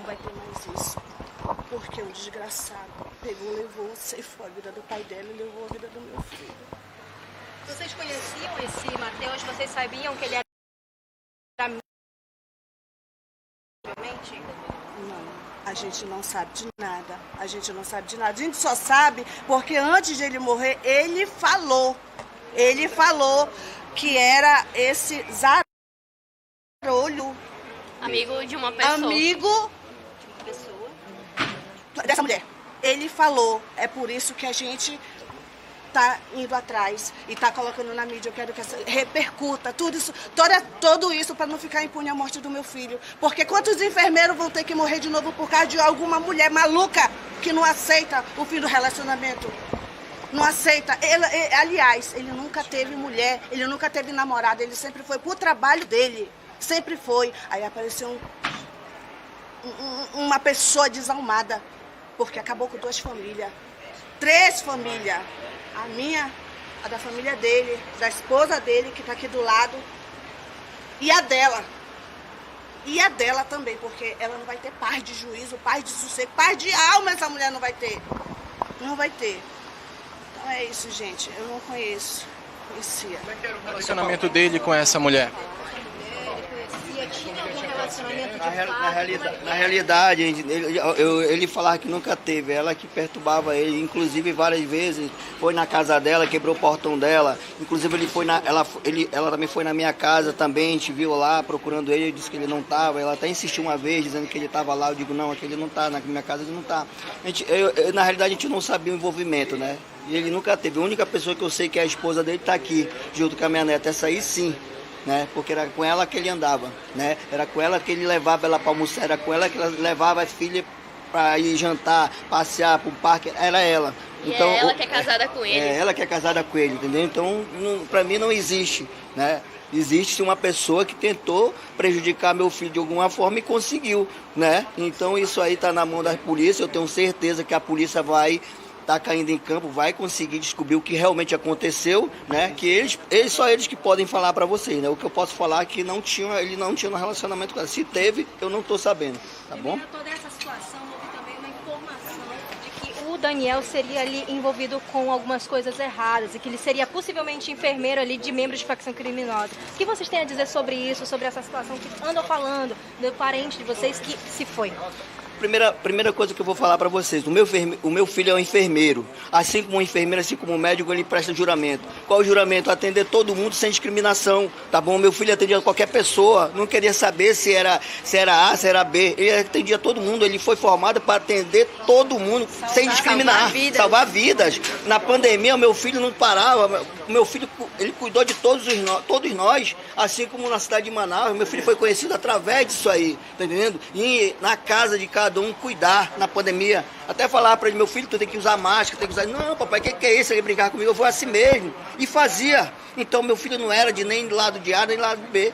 não vai ter mais isso. Porque o desgraçado pegou, levou, ceifou a vida do pai dela e levou a vida do meu filho. Vocês conheciam esse Matheus? Vocês sabiam que ele era Não, a gente não sabe de nada. A gente não sabe de nada. A gente só sabe porque antes de ele morrer, ele falou que era esse Zarolho. Amigo de uma pessoa. Amigo dessa mulher. Ele falou. É por isso que a gente tá indo atrás e tá colocando na mídia. Eu quero que repercuta tudo isso, todo isso para não ficar impune a morte do meu filho. Porque quantos enfermeiros vão ter que morrer de novo por causa de alguma mulher maluca que não aceita o fim do relacionamento? Não aceita. Aliás, ele nunca teve mulher, ele nunca teve namorada, ele sempre foi pro trabalho dele. Sempre foi. Aí apareceu uma pessoa desalmada, porque acabou com 2 famílias. 3 famílias. A minha, a da família dele, da esposa dele, que tá aqui do lado, e a dela. E a dela também, porque ela não vai ter paz de juízo, paz de sossego, paz de alma essa mulher não vai ter. Não vai ter. Então é isso, gente. Eu não conhecia. Como é que era o relacionamento dele com essa mulher? Tinha algum relacionamento de Na realidade, ele falava que nunca teve. Ela que perturbava ele, inclusive várias vezes. Foi na casa dela, quebrou o portão dela. Inclusive ela também foi na minha casa também. A gente viu lá procurando ele, disse que ele não estava. Ela até insistiu uma vez dizendo que ele estava lá. Eu digo, não, aqui ele não está, na minha casa ele não está. Na realidade a gente não sabia o envolvimento, né? E ele nunca teve. A única pessoa que eu sei que é a esposa dele está aqui, junto com a minha neta. Essa aí sim. Né? Porque era com ela que ele andava, né? Era com ela que ele levava ela para almoçar, era com ela que ele levava a filha para ir jantar, passear para o parque, era ela. E então, é ela que é casada com ele. É ela que é casada com ele, entendeu? Então, para mim não existe, né? Existe uma pessoa que tentou prejudicar meu filho de alguma forma e conseguiu, né? Então isso aí está na mão da polícia, eu tenho certeza que a polícia vai tá caindo em campo, vai conseguir descobrir o que realmente aconteceu, né? Que só eles que podem falar para vocês, né? O que eu posso falar é que ele não tinha um relacionamento com ela. Se teve, eu não estou sabendo, tá bom? Devido a toda essa situação, houve também uma informação de que o Daniel seria ali envolvido com algumas coisas erradas e que ele seria possivelmente enfermeiro ali de membros de facção criminosa. O que vocês têm a dizer sobre isso, sobre essa situação que andam falando do parente de vocês que se foi? Primeira coisa que eu vou falar para vocês, o meu filho é um enfermeiro, assim como um enfermeiro, assim como um médico, ele presta juramento. Qual o juramento? Atender todo mundo sem discriminação, tá bom? Meu filho atendia qualquer pessoa, não queria saber se era A, se era B, ele atendia todo mundo, ele foi formado para atender todo mundo, sem discriminar, salvar vidas. Na pandemia, o meu filho não parava, o meu filho, ele cuidou de todos nós, assim como na cidade de Manaus, meu filho foi conhecido através disso aí, tá entendendo? E na casa de cada um cuidar na pandemia. Até falar para ele, meu filho, tu tem que usar máscara, tem que usar... Não, papai, o que é isso? Ele brincar comigo, eu vou assim mesmo. E fazia. Então, meu filho não era de nem do lado de A, nem do lado B.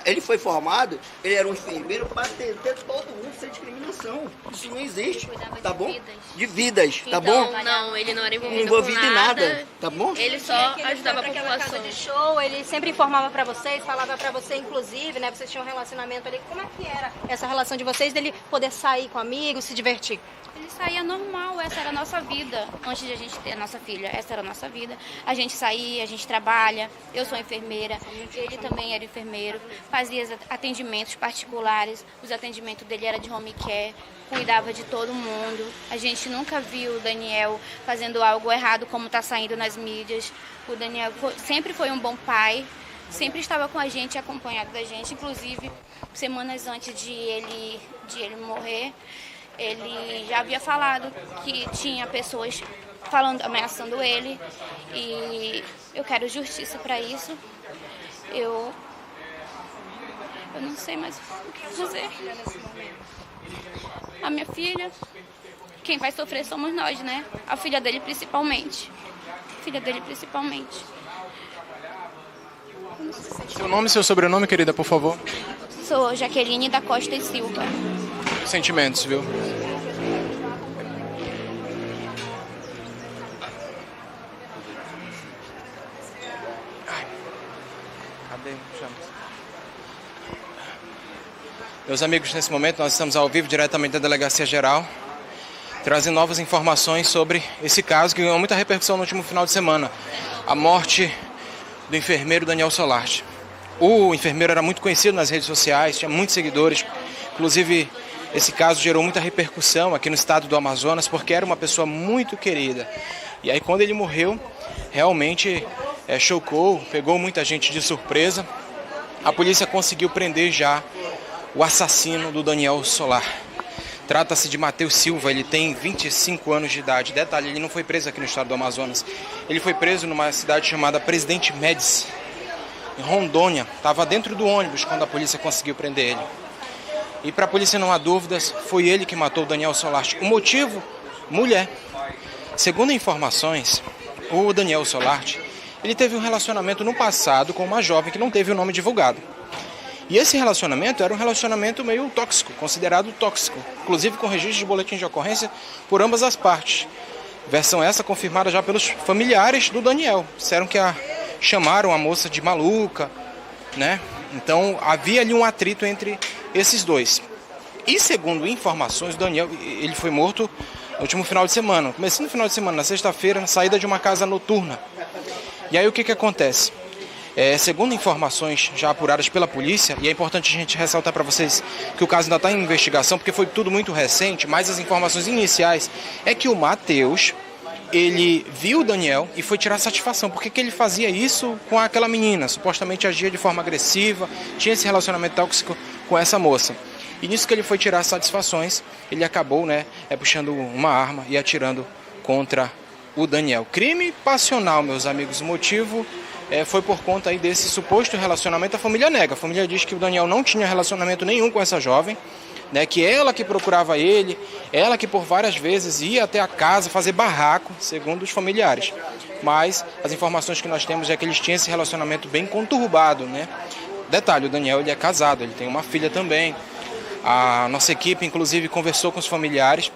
Ele foi formado, ele era um enfermeiro para atender todo mundo sem discriminação. Isso não existe, tá bom? De vidas, tá bom? Não, ele não era envolvido em nada, tá bom? Ele só ajudava a população. Casa de show, ele sempre informava pra vocês, falava pra você, inclusive, né? Vocês tinham um relacionamento ali. Como é que era essa relação de vocês, dele poder sair com amigos, se divertir? Ele saía normal, essa era a nossa vida. Antes de a gente ter a nossa filha, essa era a nossa vida. A gente saía, a gente trabalha, eu sou enfermeira, ele também era enfermeiro, fazia atendimentos particulares, os atendimentos dele era de home care, cuidava de todo mundo. A gente nunca viu o Daniel fazendo algo errado como está saindo nas mídias. O Daniel sempre foi um bom pai, sempre estava com a gente, acompanhado da gente, inclusive semanas antes de ele morrer. Ele já havia falado que tinha pessoas ameaçando ele e eu quero justiça para isso. Eu não sei mais o que fazer. A minha filha, quem vai sofrer somos nós, né? A filha dele principalmente. Seu nome e seu sobrenome, querida, por favor. Sou Jaqueline da Costa e Silva. Sentimentos, viu? Cadê? Chama. Meus amigos, nesse momento nós estamos ao vivo diretamente da Delegacia Geral, trazendo novas informações sobre esse caso que ganhou muita repercussão no último final de semana. A morte do enfermeiro Daniel Solarte. O enfermeiro era muito conhecido nas redes sociais, tinha muitos seguidores. Inclusive, esse caso gerou muita repercussão aqui no estado do Amazonas, porque era uma pessoa muito querida. E aí, quando ele morreu, realmente chocou, pegou muita gente de surpresa. A polícia conseguiu prender já o assassino do Daniel Solarte. Trata-se de Matheus Silva, ele tem 25 anos de idade. Detalhe, ele não foi preso aqui no estado do Amazonas. Ele foi preso numa cidade chamada Presidente Médici, em Rondônia. Estava dentro do ônibus quando a polícia conseguiu prender ele. E para a polícia não há dúvidas, foi ele que matou o Daniel Solarte. O motivo? Mulher. Segundo informações, o Daniel Solarte, ele teve um relacionamento no passado com uma jovem que não teve o nome divulgado. E esse relacionamento era um relacionamento meio tóxico, considerado tóxico, inclusive com registro de boletim de ocorrência por ambas as partes. Versão essa confirmada já pelos familiares do Daniel. Disseram que chamaram a moça de maluca, né? Então havia ali um atrito entre esses dois. E segundo informações, o Daniel ele foi morto no último final de semana. Começando no final de semana, na sexta-feira, na saída de uma casa noturna. E aí o que acontece? Segundo informações já apuradas pela polícia, e é importante a gente ressaltar para vocês que o caso ainda está em investigação, porque foi tudo muito recente, mas as informações iniciais é que o Matheus, ele viu o Daniel e foi tirar satisfação. Por que ele fazia isso com aquela menina? Supostamente agia de forma agressiva, tinha esse relacionamento tóxico com essa moça. E nisso que ele foi tirar satisfações, ele acabou puxando uma arma e atirando contra o Daniel. Crime passional, meus amigos. O motivo foi por conta aí desse suposto relacionamento. A família nega. A família diz que o Daniel não tinha relacionamento nenhum com essa jovem, né, que ela que procurava ele, ela que por várias vezes ia até a casa fazer barraco, segundo os familiares. Mas as informações que nós temos é que eles tinham esse relacionamento bem conturbado, né? Detalhe, o Daniel ele é casado, ele tem uma filha também. A nossa equipe, inclusive, conversou com os familiares.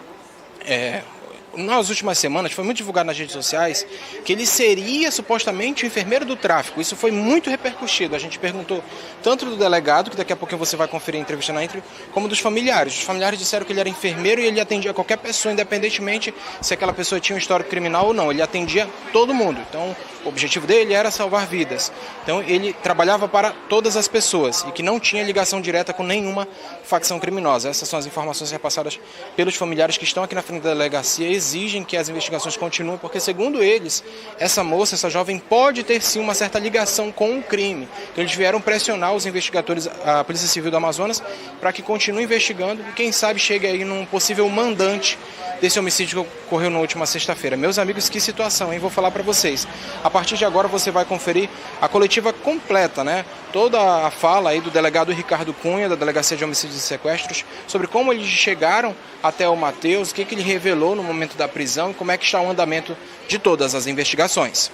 Nas últimas semanas foi muito divulgado nas redes sociais que ele seria supostamente o enfermeiro do tráfico. Isso foi muito repercutido. A gente perguntou tanto do delegado, que daqui a pouco você vai conferir a entrevista na Entre, como dos familiares. Os familiares disseram que ele era enfermeiro e ele atendia qualquer pessoa, independentemente se aquela pessoa tinha um histórico criminal ou não. Ele atendia todo mundo. Então, o objetivo dele era salvar vidas. Então, ele trabalhava para todas as pessoas e que não tinha ligação direta com nenhuma facção criminosa. Essas são as informações repassadas pelos familiares que estão aqui na frente da delegacia. Exigem que as investigações continuem, porque segundo eles, essa moça, essa jovem pode ter sim uma certa ligação com o crime. Então eles vieram pressionar os investigadores, a Polícia Civil do Amazonas, para que continue investigando e quem sabe chegue aí num possível mandante desse homicídio que ocorreu na última sexta-feira. Meus amigos, que situação, hein? Vou falar para vocês. A partir de agora você vai conferir a coletiva completa, né? Toda a fala aí do delegado Ricardo Cunha, da Delegacia de Homicídios e Sequestros, sobre como eles chegaram até o Matheus, o que ele revelou no momento da prisão e como é que está o andamento de todas as investigações.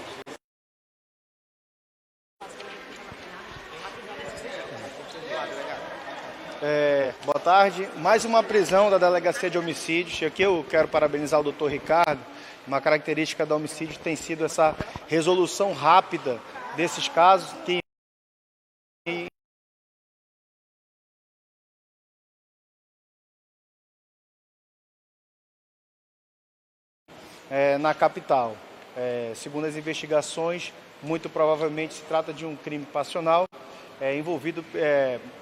Boa tarde. Mais uma prisão da Delegacia de Homicídios. Aqui eu quero parabenizar o doutor Ricardo. Uma característica do homicídio tem sido essa resolução rápida desses casos que na capital. Segundo as investigações, muito provavelmente se trata de um crime passional envolvido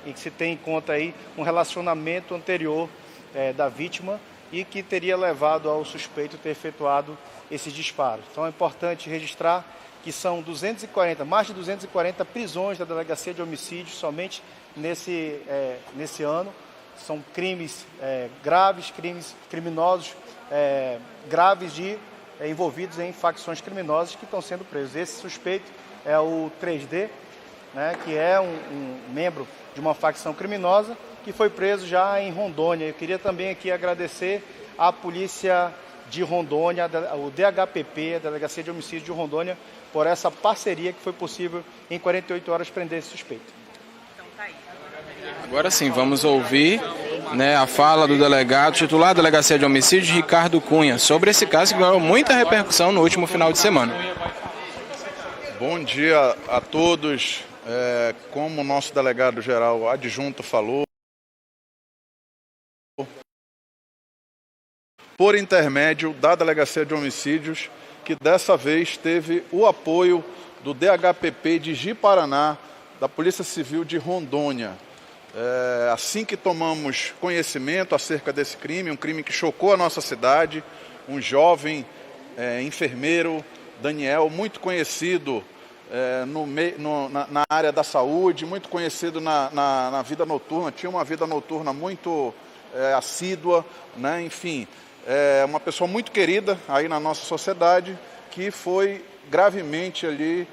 e que se tem em conta aí um relacionamento anterior da vítima e que teria levado ao suspeito ter efetuado esses disparos. Então é importante registrar que são mais de 240 prisões da Delegacia de Homicídios somente nesse ano. São crimes graves, crimes criminosos graves envolvidos em facções criminosas que estão sendo presos. Esse suspeito é o 3D, né, que é um membro de uma facção criminosa que foi preso já em Rondônia. Eu queria também aqui agradecer à Polícia de Rondônia, o DHPP, a Delegacia de Homicídio de Rondônia, por essa parceria que foi possível em 48 horas prender esse suspeito. Agora sim, vamos ouvir a fala do delegado titular da Delegacia de Homicídios, Ricardo Cunha, sobre esse caso que ganhou muita repercussão no último final de semana. Bom dia a todos. Como o nosso delegado-geral adjunto falou, por intermédio da Delegacia de Homicídios, que dessa vez teve o apoio do DHPP de Ji-Paraná, da Polícia Civil de Rondônia. Assim que tomamos conhecimento acerca desse crime, um crime que chocou a nossa cidade, um jovem enfermeiro, Daniel, muito conhecido na área da saúde, muito conhecido na vida noturna, tinha uma vida noturna muito assídua, né? Enfim, uma pessoa muito querida aí na nossa sociedade, que foi gravemente ali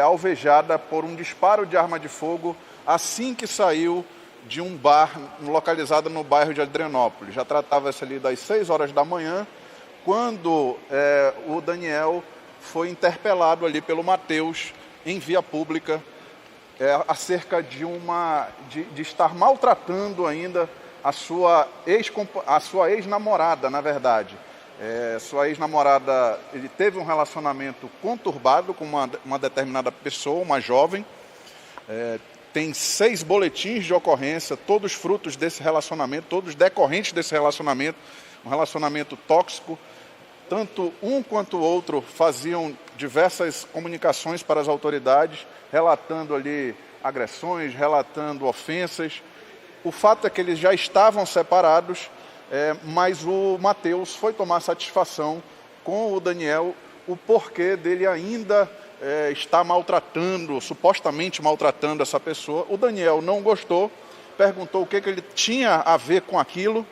alvejada por um disparo de arma de fogo assim que saiu de um bar localizado no bairro de Adrianópolis. Já tratava-se ali das 6 horas da manhã, quando o Daniel foi interpelado ali pelo Matheus em via pública, acerca de estar maltratando ainda a sua ex-namorada, na verdade. Sua ex-namorada, ele teve um relacionamento conturbado com uma determinada pessoa, uma jovem. Tem 6 boletins de ocorrência, todos frutos desse relacionamento, todos decorrentes desse relacionamento, um relacionamento tóxico. Tanto um quanto o outro faziam diversas comunicações para as autoridades, relatando ali agressões, relatando ofensas. O fato é que eles já estavam separados, mas o Matheus foi tomar satisfação com o Daniel, o porquê dele ainda está maltratando, supostamente maltratando essa pessoa. O Daniel não gostou, perguntou o que ele tinha a ver com aquilo,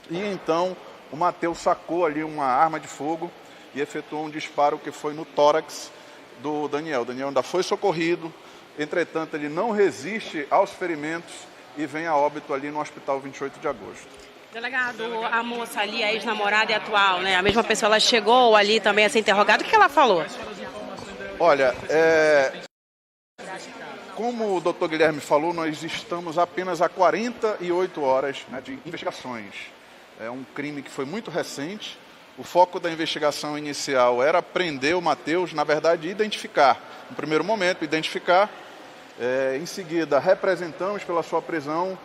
e então o Matheus sacou ali uma arma de fogo e efetuou um disparo que foi no tórax do Daniel. O Daniel ainda foi socorrido, entretanto ele não resiste aos ferimentos e vem a óbito ali no Hospital 28 de Agosto. Delegado, a moça ali, a ex-namorada e atual, né? A mesma pessoa, ela chegou ali também a ser interrogada. O que ela falou? Olha, como o doutor Guilherme falou, nós estamos apenas a 48 horas, né, de investigações. É um crime que foi muito recente. O foco da investigação inicial era prender o Matheus, na verdade, identificar. No primeiro momento, identificar. Em seguida, representamos pela sua prisão.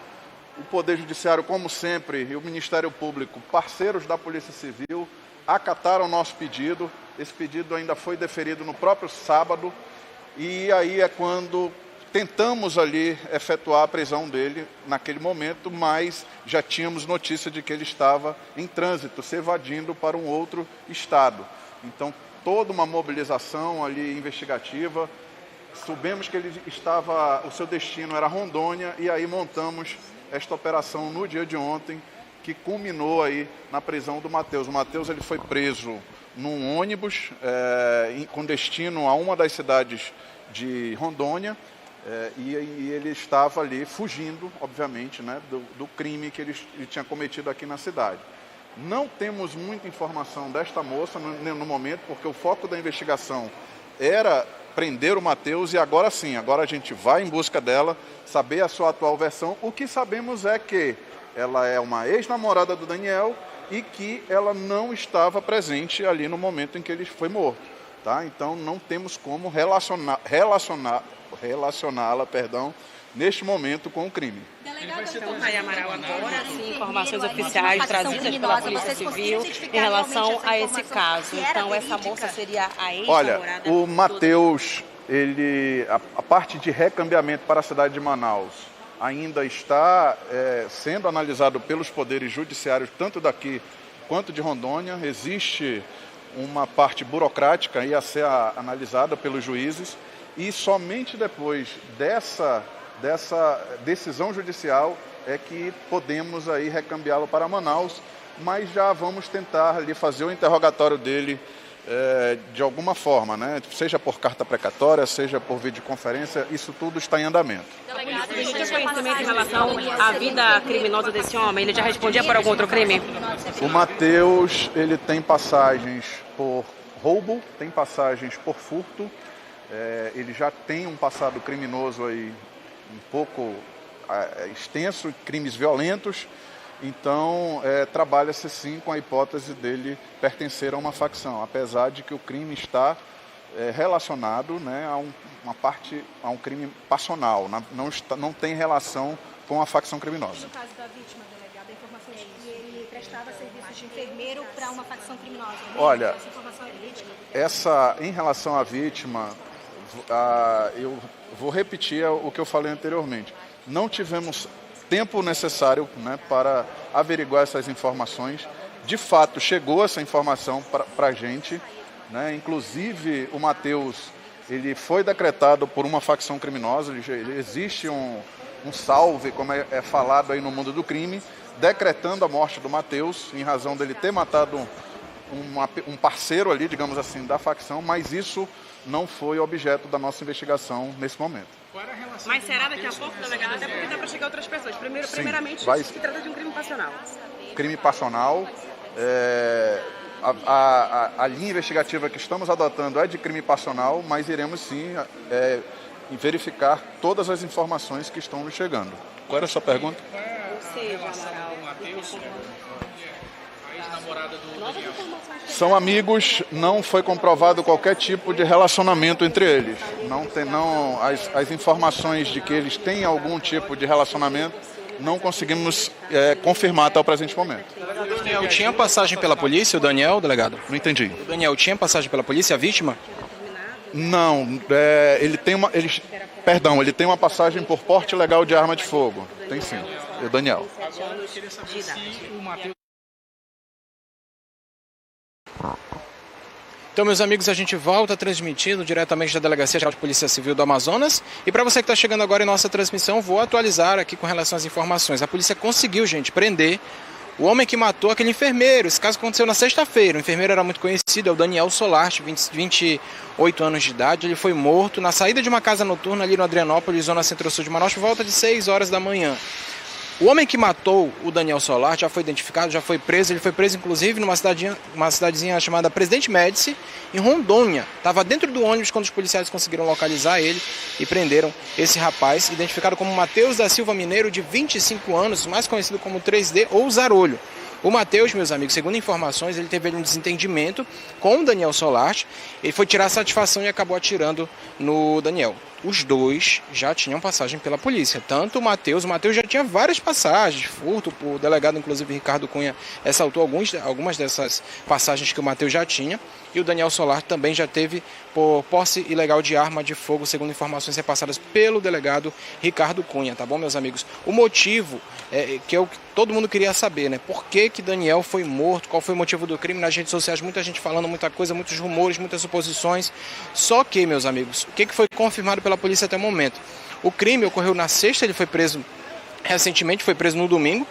O Poder Judiciário, como sempre, e o Ministério Público, parceiros da Polícia Civil, acataram o nosso pedido. Esse pedido ainda foi deferido no próprio sábado. E aí é quando tentamos ali efetuar a prisão dele naquele momento, mas já tínhamos notícia de que ele estava em trânsito, se evadindo para um outro estado. Então, toda uma mobilização ali investigativa. Soubemos que o seu destino era Rondônia, e aí montamos esta operação no dia de ontem, que culminou aí na prisão do Matheus. O Matheus, ele foi preso num ônibus com destino a uma das cidades de Rondônia, e ele estava ali fugindo, obviamente, né, do crime que ele tinha cometido aqui na cidade. Não temos muita informação desta moça no momento, porque o foco da investigação era prender o Matheus, e agora sim, agora a gente vai em busca dela, saber a sua atual versão. O que sabemos é que ela é uma ex-namorada do Daniel e que ela não estava presente ali no momento em que ele foi morto. Tá? Então não temos como relacioná-la, neste momento com o crime. Amaral, agora sim, informações oficiais trazidas pela Polícia Civil em relação a esse caso. Então, essa moça seria a ex-namorada? Olha, o Matheus, a parte de recambiamento para a cidade de Manaus ainda está sendo analisado pelos poderes judiciários, tanto daqui quanto de Rondônia. Existe uma parte burocrática aí a ser analisada pelos juízes, e somente depois dessa decisão judicial é que podemos aí recambiá-lo para Manaus, mas já vamos tentar ali fazer o interrogatório dele de alguma forma, né? Seja por carta precatória, seja por videoconferência, isso tudo está em andamento. Delegado, você tinha conhecimento em relação à vida criminosa desse homem? Ele já respondia por algum outro crime? O Matheus, ele tem passagens por roubo, tem passagens por furto, ele já tem um passado criminoso aí um pouco extenso, crimes violentos. Então, trabalha-se sim com a hipótese dele pertencer a uma facção, apesar de que o crime está relacionado, né, a um crime passional, não tem relação com a facção criminosa. No caso da vítima, delegado, a informação de que ele prestava serviços de enfermeiro para uma facção criminosa. Olha, essa informação é verídica? em relação à vítima, eu vou repetir o que eu falei anteriormente. Não tivemos tempo necessário, né, para averiguar essas informações. De fato, chegou essa informação para a gente, né? Inclusive o Matheus, ele foi decretado por uma facção criminosa, existe um salve, como é falado aí no mundo do crime, decretando a morte do Matheus, em razão dele ter matado um parceiro ali, digamos assim, da facção, mas isso não foi objeto da nossa investigação nesse momento. Mas será daqui a pouco, delegado? Até porque dá para chegar outras pessoas. Primeiramente, se trata de um crime passional. Crime passional. A linha investigativa que estamos adotando é de crime passional, mas iremos sim verificar todas as informações que estão nos chegando. Qual era a sua pergunta? Ou seja, Amaral, são amigos, não foi comprovado qualquer tipo de relacionamento entre eles. As informações de que eles têm algum tipo de relacionamento não conseguimos confirmar até o presente momento. O Daniel tinha passagem pela polícia, o Daniel, delegado? Não entendi. O Daniel tinha passagem pela polícia, a vítima? Não, ele tem uma passagem por porte ilegal de arma de fogo. Tem sim, o Daniel. Então, meus amigos, a gente volta transmitindo diretamente da Delegacia Geral de Polícia Civil do Amazonas. E para você que está chegando agora em nossa transmissão, vou atualizar aqui com relação às informações. A polícia conseguiu, gente, prender o homem que matou aquele enfermeiro. Esse caso aconteceu na sexta-feira. O enfermeiro era muito conhecido, é o Daniel Solarte, 28 anos de idade. Ele foi morto na saída de uma casa noturna ali no Adrianópolis, zona centro-sul de Manaus, por volta de 6 horas da manhã. O homem que matou o Daniel Solarte já foi identificado, já foi preso. Ele foi preso, inclusive, numa cidadezinha chamada Presidente Médici, em Rondônia. Estava dentro do ônibus quando os policiais conseguiram localizar ele e prenderam esse rapaz, identificado como Matheus da Silva Mineiro, de 25 anos, mais conhecido como 3D ou Zarolho. O Matheus, meus amigos, segundo informações, ele teve um desentendimento com o Daniel Solarte. Ele foi tirar satisfação e acabou atirando no Daniel. Os dois já tinham passagem pela polícia, tanto o Matheus já tinha várias passagens, furto, o delegado, inclusive Ricardo Cunha, ressaltou algumas dessas passagens que o Matheus já tinha, e o Daniel Solarte também já teve por posse ilegal de arma de fogo, segundo informações repassadas pelo delegado Ricardo Cunha, tá bom, meus amigos? O motivo que é o que todo mundo queria saber, né? Por que Daniel foi morto, qual foi o motivo do crime? Nas redes sociais, muita gente falando muita coisa, muitos rumores, muitas suposições, só que, meus amigos, o que foi confirmado pela polícia até o momento? O crime ocorreu na sexta, ele foi preso recentemente, foi preso no domingo,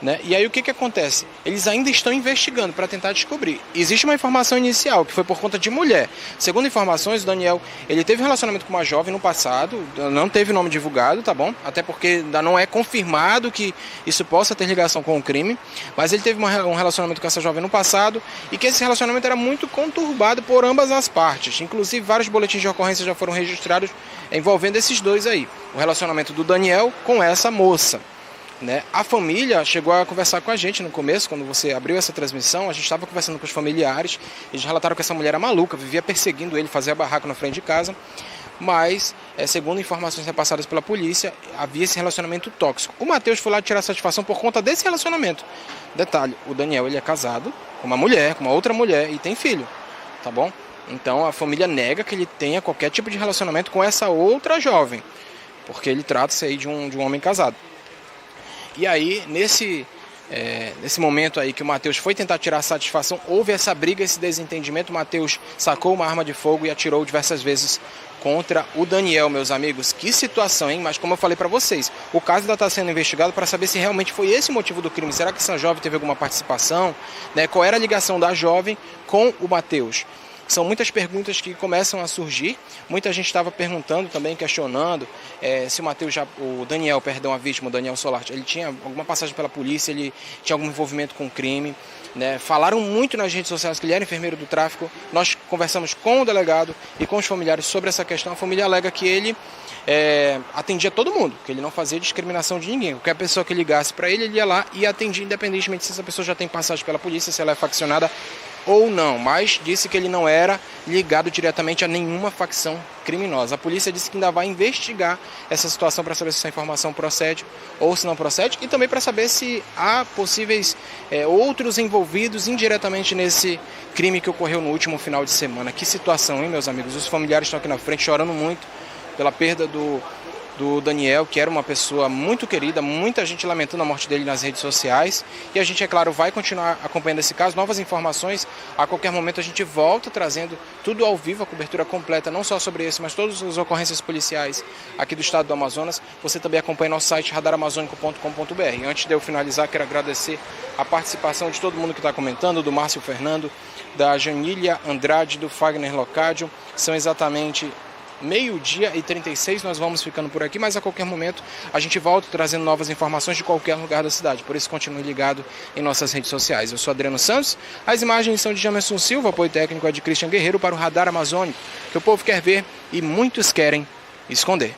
né? E aí o que acontece? Eles ainda estão investigando para tentar descobrir. Existe uma informação inicial, que foi por conta de mulher. Segundo informações, o Daniel, ele teve relacionamento com uma jovem no passado, não teve nome divulgado, tá bom? Até porque ainda não é confirmado que isso possa ter ligação com o crime, mas ele teve um relacionamento com essa jovem no passado e que esse relacionamento era muito conturbado por ambas as partes. Inclusive, vários boletins de ocorrência já foram registrados envolvendo esses dois aí. O relacionamento do Daniel com essa moça. Né? A família chegou a conversar com a gente no começo, quando você abriu essa transmissão, a gente estava conversando com os familiares, eles relataram que essa mulher era maluca, vivia perseguindo ele, fazia barraco na frente de casa, mas, segundo informações repassadas pela polícia, havia esse relacionamento tóxico. O Matheus foi lá tirar satisfação por conta desse relacionamento. Detalhe, o Daniel, ele é casado com uma mulher, com uma outra mulher, e tem filho, tá bom? Então a família nega que ele tenha qualquer tipo de relacionamento com essa outra jovem, porque ele trata-se aí de um homem casado. E aí, nesse momento aí que o Matheus foi tentar tirar satisfação, houve essa briga, esse desentendimento. O Matheus sacou uma arma de fogo e atirou diversas vezes contra o Daniel, meus amigos. Que situação, hein? Mas como eu falei para vocês, o caso ainda está sendo investigado para saber se realmente foi esse o motivo do crime. Será que essa jovem teve alguma participação? Né? Qual era a ligação da jovem com o Matheus? São muitas perguntas que começam a surgir. Muita gente estava perguntando também, questionando se o Daniel, a vítima, o Daniel Solarte, ele tinha alguma passagem pela polícia, ele tinha algum envolvimento com crime. Né? Falaram muito nas redes sociais que ele era enfermeiro do tráfico. Nós conversamos com o delegado e com os familiares sobre essa questão. A família alega que ele atendia todo mundo, que ele não fazia discriminação de ninguém. Qualquer pessoa que ligasse para ele, ele ia lá e atendia, independentemente se essa pessoa já tem passagem pela polícia, se ela é faccionada ou não, mas disse que ele não era ligado diretamente a nenhuma facção criminosa. A polícia disse que ainda vai investigar essa situação para saber se essa informação procede ou se não procede, e também para saber se há possíveis outros envolvidos indiretamente nesse crime que ocorreu no último final de semana. Que situação, hein, meus amigos? Os familiares estão aqui na frente chorando muito pela perda do Daniel, que era uma pessoa muito querida, muita gente lamentando a morte dele nas redes sociais. E a gente, é claro, vai continuar acompanhando esse caso. Novas informações, a qualquer momento a gente volta trazendo tudo ao vivo, a cobertura completa, não só sobre esse, mas todas as ocorrências policiais aqui do estado do Amazonas. Você também acompanha nosso site radaramazônico.com.br. Antes de eu finalizar, quero agradecer a participação de todo mundo que está comentando, do Márcio Fernando, da Janília Andrade, do Fagner Locádio. São exatamente 12h36, nós vamos ficando por aqui, mas a qualquer momento a gente volta trazendo novas informações de qualquer lugar da cidade, por isso continue ligado em nossas redes sociais. Eu sou Adriano Santos, as imagens são de Jamerson Silva, apoio técnico é de Christian Guerreiro para o Radar Amazônico, que o povo quer ver e muitos querem esconder.